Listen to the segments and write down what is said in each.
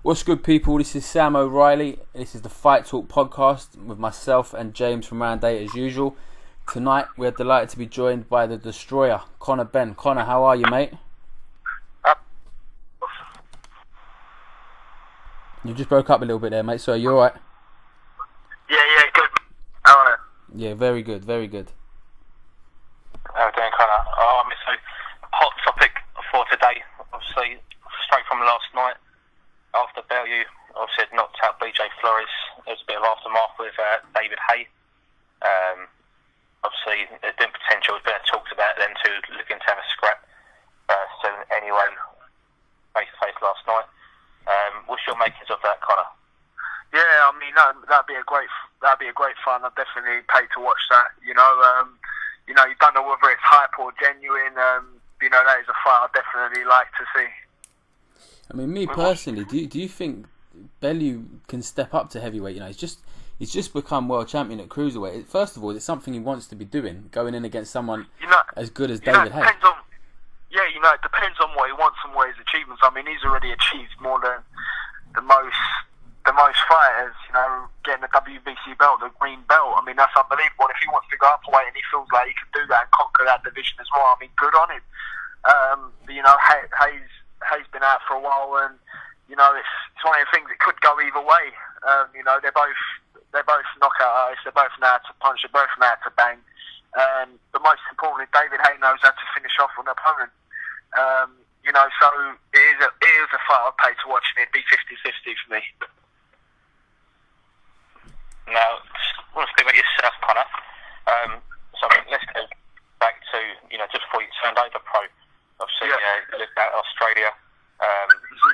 What's good, people? This is Sam O'Reilly. This is the Fight Talk podcast with myself and James from Round 8 as usual. Tonight we are delighted to be joined by the Destroyer, Conor Benn. Conor, how are you, mate? You just broke up a little bit there, mate. So, are you alright? Yeah, good. How are you? Yeah, very good, very good. How are you doing, Conor? So, hot topic for today, obviously, straight from last night, after Bellew obviously had knocked out BJ Flores. There was a bit of aftermath with David Haye. Obviously, there's been potential, there's been talks about them two looking to have a scrap soon anyway, face-to-face last night. What's your makings of that, Conor? Yeah, I mean that'd be a great fun. I'd definitely pay to watch that. You don't know whether it's hype or genuine. That is a fight I'd definitely like to see. I mean, me personally, do you think Bellew can step up to heavyweight? He's just become world champion at cruiserweight. First of all, it's something he wants to be doing, going in against someone as good as David Haye. It depends on what he wants and what his achievements. I mean, he's already achieved more than the most fighters. Getting the WBC belt, the green belt. I mean, that's unbelievable. And if he wants to go up weight and he feels like he can do that and conquer that division as well, I mean, good on him. Hayes been out for a while, and it's one of the things that could go either way. They're both knockout artists. They both know how to punch. They both know how to bang. But most importantly, David Haye knows how to finish off an opponent. So it is a fight I'd pay to watch, and it'd be 50-50 for me. Now, I want to speak about yourself, Conor. Let's go back to, just before you turned over pro. Obviously, you lived out in Australia.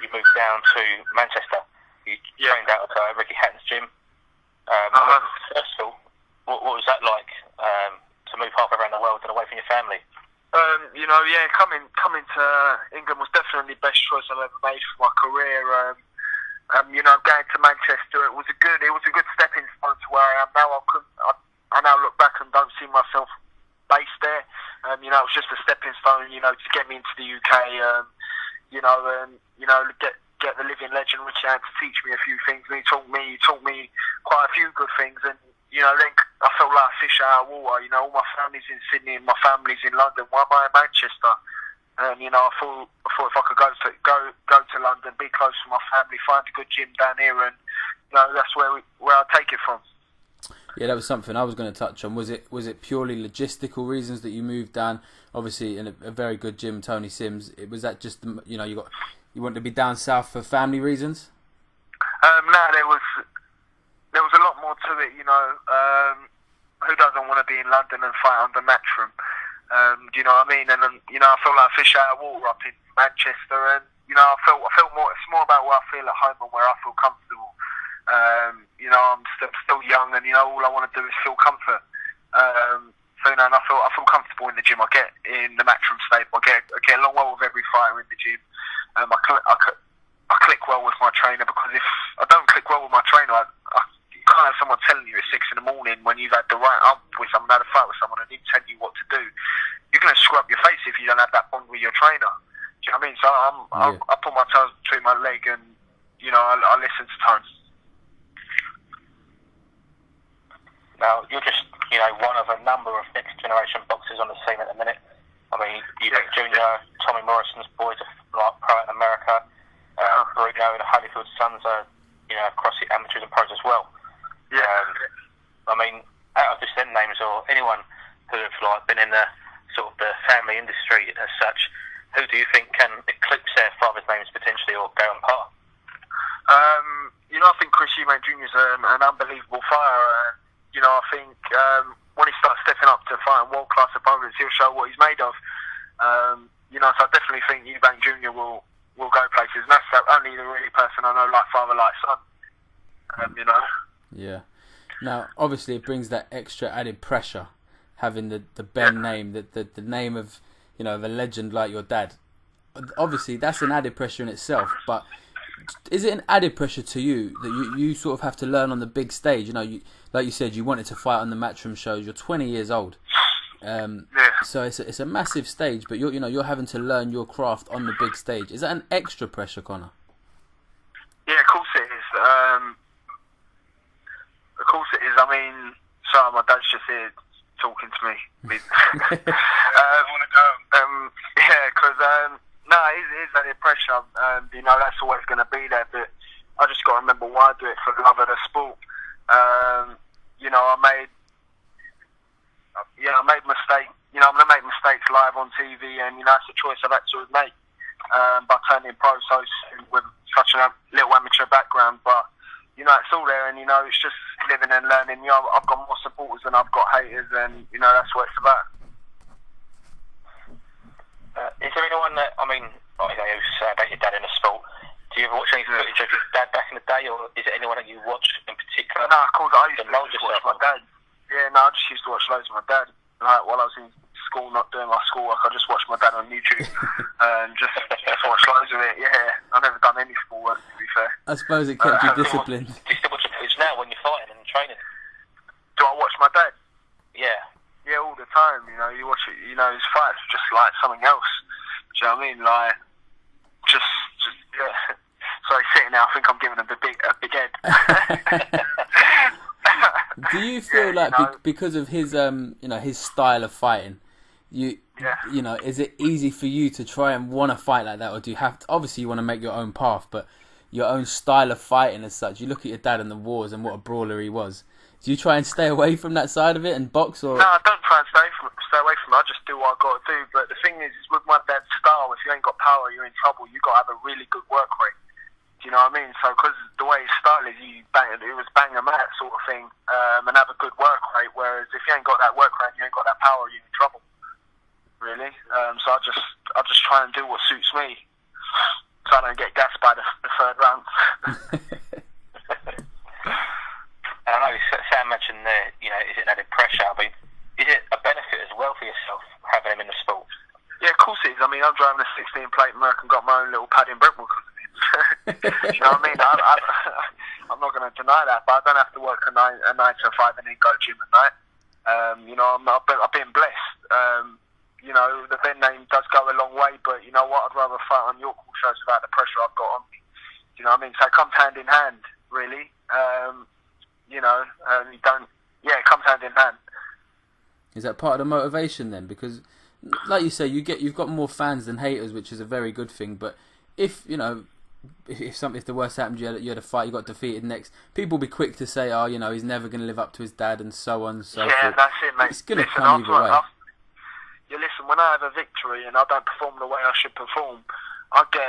You moved down to Manchester. You trained out at Ricky Hatton's gym. First of all, what was that like to move halfway around the world and away from your family? Coming to England was definitely the best choice I've ever made for my career. Going to Manchester, it was a good stepping stone to where I am now. I now look back and don't see myself based there. It was just a stepping stone, to get me into the UK. Get the living legend Richie Hatton to teach me a few things. And he taught me quite a few good things. And then I felt like a fish out of water. All my family's in Sydney and my family's in London. Why am I in Manchester? And I thought if I could go to London, be close to my family, find a good gym down here, and that's where I take it from. Yeah, that was something I was going to touch on. Was it purely logistical reasons that you moved down? Obviously, in a very good gym, Tony Sims. Was that just you wanted to be down south for family reasons? No, there was a lot more to it. Who doesn't want to be in London and fight under Matchroom? Do you know what I mean? And I felt like a fish out of water up in Manchester, and I felt more. It's more about where I feel at home and where I feel comfortable. I'm still young, and all I want to do is feel comfort. And I feel comfortable in the gym. I get in the Matchroom stable. I get along well with every fighter in the gym. I click well with my trainer, because if I don't click well with my trainer, you can't have someone telling you at 6 in the morning when you've had the right up with someone, had a fight with someone, and he tell you what to do. You're going to screw up your face if you don't have that bond with your trainer. Do you know what I mean? So I put my toes between my leg, and I listen to Tone. Now, you're just one of a number of next generation boxers on the scene at the minute. I mean, you got Junior, Tommy Morrison's boys are pro in America. Bruno and Holyfield's sons are across the amateurs and pros as well. Yeah. I mean, out of just them names, or anyone who have been in the sort of the family industry as such, who do you think can eclipse their father's names potentially, or go on par? I think Chris Eubank Jr. is an unbelievable fighter. I think when he starts stepping up to fighting world-class opponents, he'll show what he's made of. So I definitely think Eubank Jr. will go places, and that's only the really person I know, like father, like son. Yeah. Now, obviously, it brings that extra added pressure, having the Benn name, the name of of a legend like your dad. Obviously, that's an added pressure in itself. But is it an added pressure to you that you sort of have to learn on the big stage? Like you said, you wanted to fight on the Matchroom shows. You're 20 years old. So it's a massive stage, but you're having to learn your craft on the big stage. Is that an extra pressure, Conor? Yeah, of course it is. Of course it is. I mean, sorry, my dad's just here talking to me. Want to go? Yeah, because no, it is added pressure. You know, that's always going to be there. But I just got to remember why I do it, for the love of the sport. You know, I made mistakes. You know, I'm going to make mistakes live on TV, and you know, it's a choice I've had to make by turning pro so soon with such a little amateur background. But you know, it's all there, and you know, it's just living and learning. You know, I've got more supporters than I've got haters, and you know, that's what it's about. Is there anyone that, I mean, I know you say about your dad in the sport. Do you ever watch any footage of your dad back in the day, or is it anyone that you watch in particular? No, of course, I used to just watch my dad. Yeah, no, I just used to watch loads of my dad. Like, while I was in school, not doing my schoolwork, I just watched my dad on YouTube and just watch loads of it. Yeah, I've never done any schoolwork, to be fair. I suppose it kept you disciplined. Do you still watch footage now when you're fighting and training? Do I watch my dad? Yeah. Yeah, all the time. You know, you watch it. You know, his fights are just like something else. Do you know what I mean? Like, just yeah. Sorry, sitting there, I think I'm giving him a big head. Do you feel like because of his you know, his style of fighting, you know, is it easy for you to try and want to fight like that, or do you have to, obviously you want to make your own path, but your own style of fighting as such? You look at your dad in the wars and what a brawler he was. Do you try and stay away from that side of it and box, or? No, I don't try and stay away from it. I just do what I got to do. But the thing is with my dad's style, if you ain't got power, you're in trouble. You got to have a really good work rate. Do you know what I mean? So, because the way his style is, it was bang them out sort of thing, and have a good work rate. Whereas if you ain't got that work rate, you ain't got that power, you're in trouble. Really. So I just try and do what suits me, so I don't get gassed by the third round. And I know Sam mentioned there, you know, is it added pressure? I mean, is it a benefit as well for yourself having him in the sport? Yeah, of course it is. I mean, I'm driving a 16 plate Merc and got my own little pad in Brentwood because of him. You know what I mean? I'm not going to deny that, but I don't have to work a 9 to 5 and then go gym at night. You know, I've been blessed. You know, the Ben name does go a long way, but you know what? I'd rather fight on York shows without the pressure I've got on me. You know what I mean? So it comes hand in hand, really. You know, you don't. Yeah, it comes hand in hand. Is that part of the motivation then? Because, like you say, you've got more fans than haters, which is a very good thing. But if you know, if the worst happened, you had a fight, you got defeated next, people will be quick to say, oh, you know, he's never going to live up to his dad, and so on and so forth. Yeah, that's it, mate. It's going to come either way. Listen, when I have a victory and I don't perform the way I should perform, I go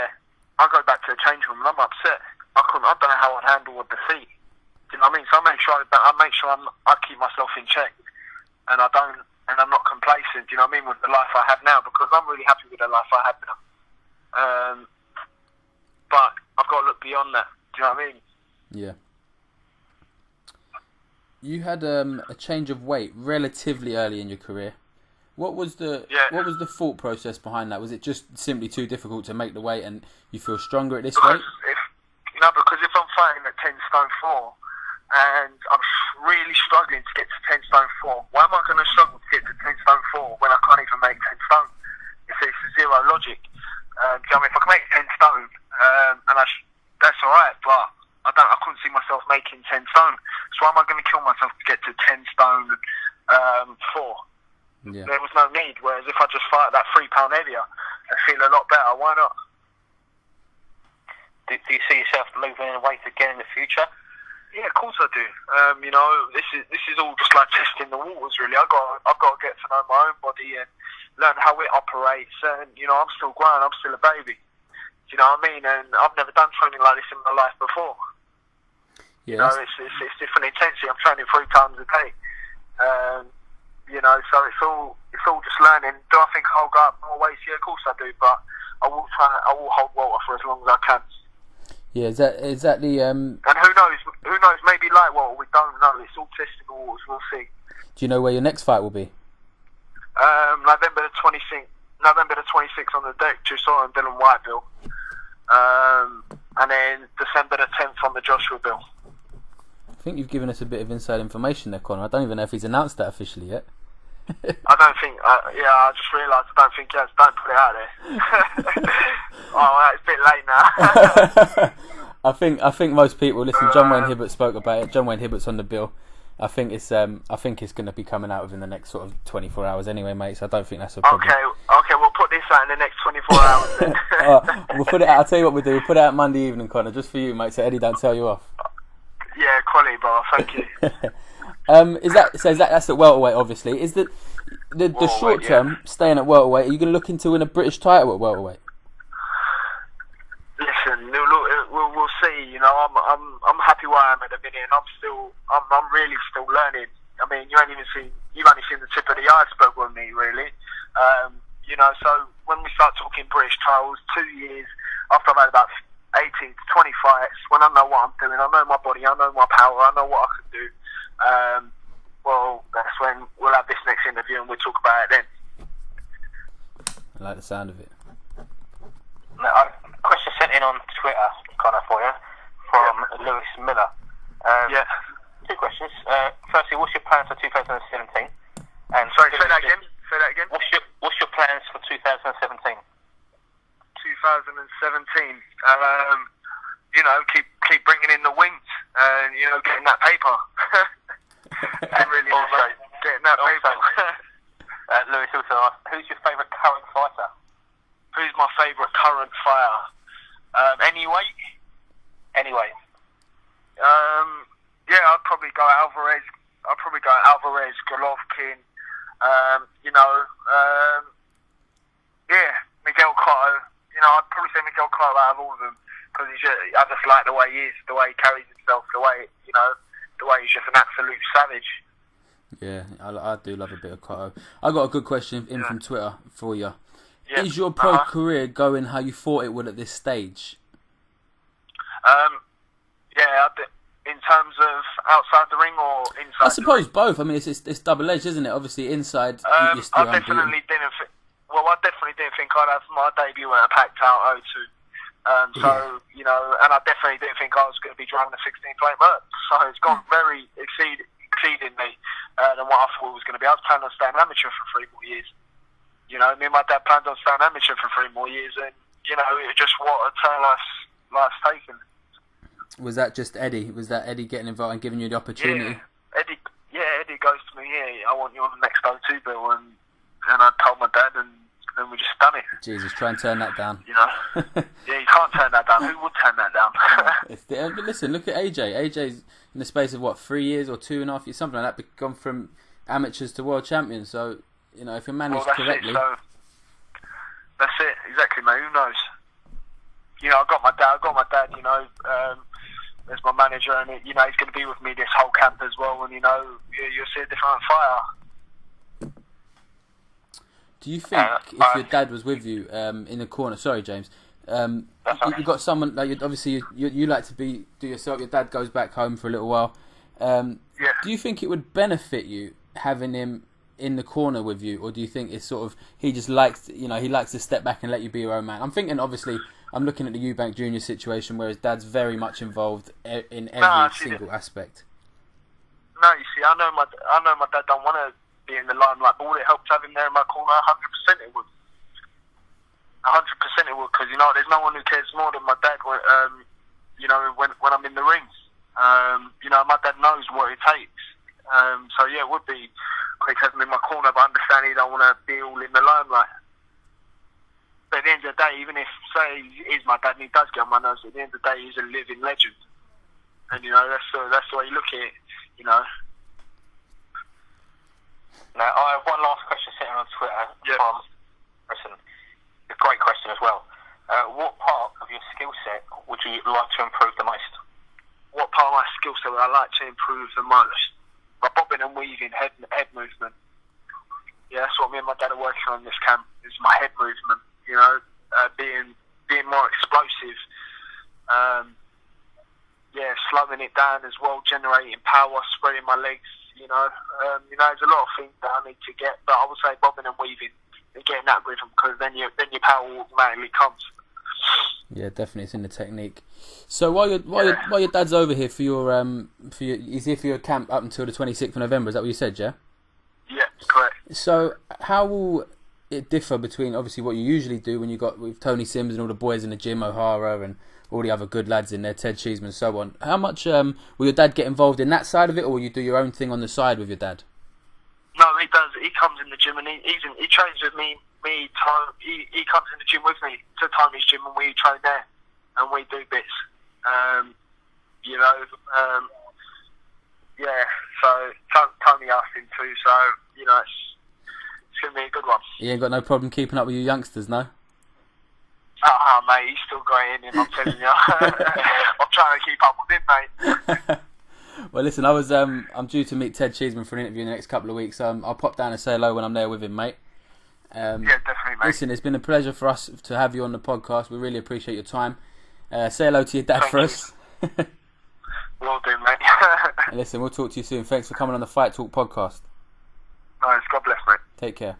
back to the change room and I'm upset. I don't know how I'd handle a defeat. Do you know what I mean? So I make sure I keep myself in check, and I'm not complacent. Do you know what I mean, with the life I have now, because I'm really happy with the life I have now. But I've got to look beyond that. Do you know what I mean? Yeah. You had a change of weight relatively early in your career. What was the thought process behind that? Was it just simply too difficult to make the weight, and you feel stronger at this weight? Because if I'm fighting at 10 stone 4, and I'm really struggling to get to 10 stone 4, why am I going to struggle to get to 10 stone 4 when I can't even make 10 stone? It's zero logic. Do you know what I mean? If I can make 10 stone, that's alright, but I couldn't see myself making 10 stone. So why am I going to kill myself to get to 10 stone 4? Yeah. There was no need. Whereas if I just fight that 3 pound heavier, I feel a lot better. Why not? Do you see yourself moving in weight again in the future? Yeah, of course I do. You know, this is all just like testing the waters, really. I've got to get to know my own body and learn how it operates. And you know, I'm still growing. I'm still a baby. Do you know what I mean? And I've never done training like this in my life before. Yeah. You know, it's different intensity. I'm training 3 times a day. You know, so it's all just learning. Do I think I'll go up more weights? Yeah, of course I do. But I will hold water for as long as I can. Yeah, is that the And who knows? Maybe light water. We don't know. It's all testing the waters. We'll see. Do you know where your next fight will be? November the 26th on the deck, Jusor and Dylan Whiteville. And then December the 10th on the Joshua Bill. I think you've given us a bit of inside information there, Conor. I don't even know if he's announced that officially yet. I don't think. I just realised. I don't think he has. Don't put it out there. Oh, it's a bit late now. I think most people listen. John Wayne Hibbert spoke about it. John Wayne Hibbert's on the bill. I think it's going to be coming out within the next sort of 24 hours anyway, mate. So I don't think that's a problem. Okay, we'll put this out in the next 24 hours then. We'll put it out. I'll tell you what we'll do. We'll put it out Monday evening, Conor, just for you, mate. So Eddie don't tell you off. Yeah, quality, bro. Thank you. That's at welterweight, obviously. Is the short term staying at welterweight? Are you going to look into win a British title at welterweight? Listen, we'll see. You know, I'm happy where I am at the minute, and I'm really still learning. I mean, you've only seen the tip of the iceberg with me, really. You know, so when we start talking British titles, 2 years after I've had about 18 to 20 fights, when I know what I'm doing, I know my body, I know my power, I know what I can do. Well, that's when we'll have this next interview and we'll talk about it then. I like the sound of it. Question sent in on Twitter, Conor, for you, from Lewis Miller. Two questions. Firstly, what's your plans for 2017? And sorry, say that again. What's your plans for 2017? 2017. You know, keep bringing in the wins, and you know, getting that paper. And really also getting that paper. Lewis also asked, who's your favourite current fighter? Who's my favourite current fighter? Any weight? Yeah, I'd probably go Alvarez. Golovkin. Miguel Cotto. You know, I'd probably say Miguel Cotto out of all of them because I just like the way he is, the way he carries himself, the way he's just an absolute savage. Yeah, I do love a bit of Cotto. I got a good question in from Twitter for you. Yeah. Is your pro career going how you thought it would at this stage? In terms of outside the ring or inside? I suppose both. I mean, it's double-edged, isn't it? Obviously, inside you're still I definitely didn't think I'd have my debut at a packed out O2. You know, and I definitely didn't think I was going to be driving a 16-plate Merc. So it's gone very exceedingly than what I thought it was going to be. I was planning on staying amateur for 3 more years. You know, me and my dad planned on staying amateur for 3 more years, and you know, it just what a turn life's taken. Was that just Eddie? Was that Eddie getting involved and giving you the opportunity? Eddie goes to me, I want you on the next O2 bill, and I told my dad, and then we just done it. Jesus, try and turn that down. You know, you can't turn that down. Who would turn that down? But listen, look at AJ. AJ's in the space of 3 years or 2.5 years, something like that, gone from amateurs to world champions. So you know, if you're managed correctly. That's it, exactly, mate. Who knows? You know, I got my dad. You know, as my manager, and you know, he's going to be with me this whole camp as well. And you know, you'll see a different fighter. Do you think if your dad was with you in the corner? Sorry, James. You got someone like obviously you like to do yourself. Your dad goes back home for a little while. Do you think it would benefit you having him in the corner with you, or do you think it's sort of he just likes to step back and let you be your own man? I'm thinking obviously. I'm looking at the Eubank Jr. situation where his dad's very much involved in every single aspect. No, you see, I know my dad don't want to be in the limelight, but would it help to have him there in my corner? 100% it would. 100% it would, because you know there's no one who cares more than my dad. When I'm in the rings, you know, my dad knows what it takes. So yeah, it would be great to have him in my corner, but I understand he don't want to be all in the limelight. But at the end of the day, even if, say, he is my dad and he does get on my nerves, at the end of the day, he's a living legend. And, you know, that's the way you look at it, you know. Now, I have one last question sitting on Twitter from Harrison. A great question as well. What part of your skill set would you like to improve the most? What part of my skill set would I like to improve the most? My bobbing and weaving, head movement. Yeah, that's what me and my dad are working on this camp, is my head movement. You know, being more explosive, slowing it down as well, generating power, spreading my legs. You know, there's a lot of things that I need to get, but I would say bobbing and weaving and getting that rhythm, because then your power automatically comes. Yeah, definitely, it's in the technique. So while your dad's over here he's here for your camp up until the 26th of November. Is that what you said? Yeah. Yeah, correct. So how will it differ between obviously what you usually do when you got with Tony Sims and all the boys in the gym, O'Hara and all the other good lads in there, Ted Cheeseman and so on? How much will your dad get involved in that side of it, or will you do your own thing on the side with your dad? No, he does. He comes in the gym and he trains with me. He comes in the gym with me to Tony's gym, and we train there and we do bits. So Tony asked him to, so it's going to be a good one. You ain't got no problem keeping up with you youngsters, no? Mate, he's still got it in him, I'm telling you. I'm trying to keep up with him, mate. Well, listen, I'm due to meet Ted Cheeseman for an interview in the next couple of weeks. I'll pop down and say hello when I'm there with him, mate. Yeah, definitely, mate. Listen, it's been a pleasure for us to have you on the podcast. We really appreciate your time. Say hello to your dad for us. Will do, mate. And listen, we'll talk to you soon. Thanks for coming on the Fight Talk podcast. Nice, God bless, mate. Take care.